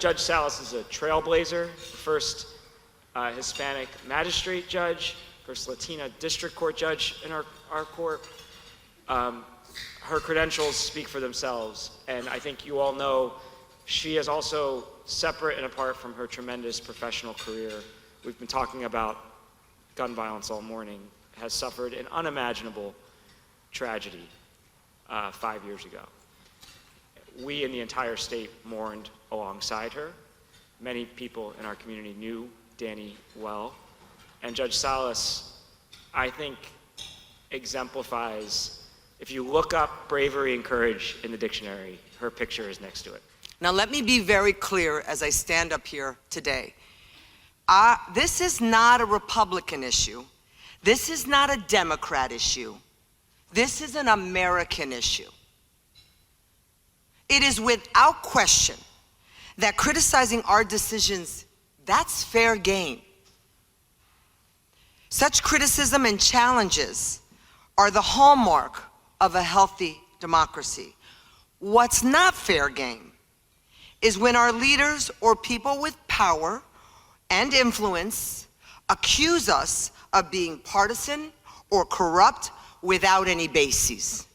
Judge Salas is a trailblazer, first Hispanic magistrate judge, first Latina district court judge in our court. Her credentials speak for themselves, and I think you all know she is also, separate and apart from her tremendous professional career, we've been talking about gun violence all morning, has suffered an unimaginable tragedy 5 years ago. We in the entire state mourned alongside her. Many people in our community knew Danny well, and Judge Salas, I think, exemplifies, if you look up bravery and courage in the dictionary, her picture is next to it. Now let me be very clear as I stand up here today. This is not a Republican issue. This is not a Democrat issue. This is an American issue. It is without question that criticizing our decisions, that's fair game. Such criticism and challenges are the hallmark of a healthy democracy. What's not fair game is when our leaders or people with power and influence accuse us of being partisan or corrupt without any bases.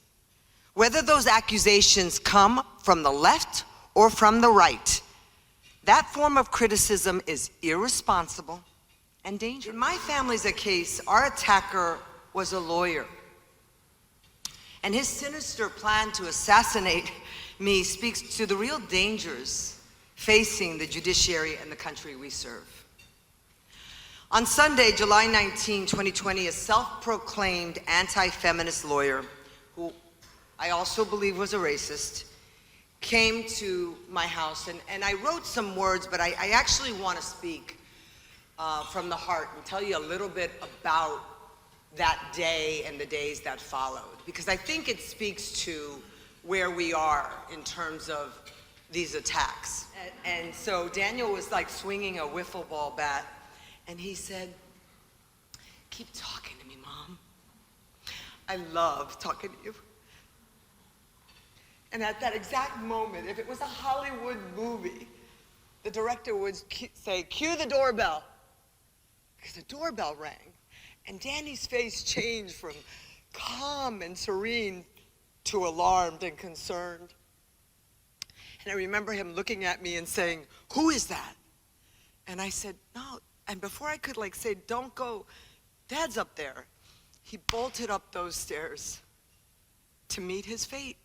Whether those accusations come from the left or from the right, that form of criticism is irresponsible and dangerous. In my family's case, our attacker was a lawyer, and his sinister plan to assassinate me speaks to the real dangers facing the judiciary and the country we serve. On Sunday, July 19, 2020, a self-proclaimed anti-feminist lawyer, who I also believe was a racist, came to my house, and I wrote some words, but I actually want to speak from the heart and tell you a little bit about that day and the days that followed, because I think it speaks to where we are in terms of these attacks. And so Daniel was like swinging a wiffle ball bat, and he said, "Keep talking to me, Mom. I love talking to you." And at that exact moment, if it was a Hollywood movie, the director would say, "Cue the doorbell," because the doorbell rang, and Danny's face changed from calm and serene to alarmed and concerned. And I remember him looking at me and saying, "Who is that?" And I said, "No." And before I could say, "Don't go, Dad's up there," he bolted up those stairs to meet his fate.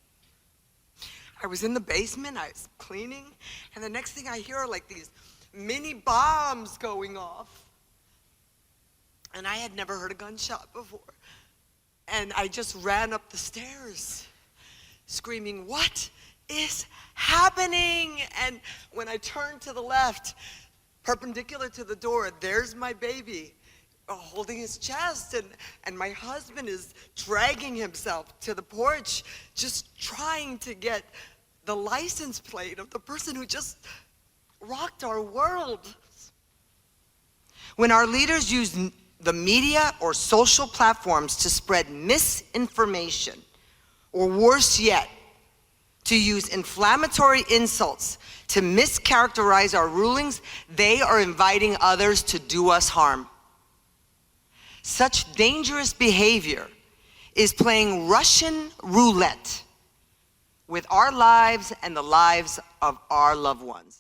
I was in the basement, I was cleaning, and the next thing I hear are these mini bombs going off. And I had never heard a gunshot before. And I just ran up the stairs, screaming, "What is happening?" And when I turned to the left, perpendicular to the door, there's my baby holding his chest, and my husband is dragging himself to the porch, just trying to get the license plate of the person who just rocked our world. When our leaders use the media or social platforms to spread misinformation, or worse yet, to use inflammatory insults to mischaracterize our rulings, they are inviting others to do us harm. Such dangerous behavior is playing Russian roulette with our lives and the lives of our loved ones.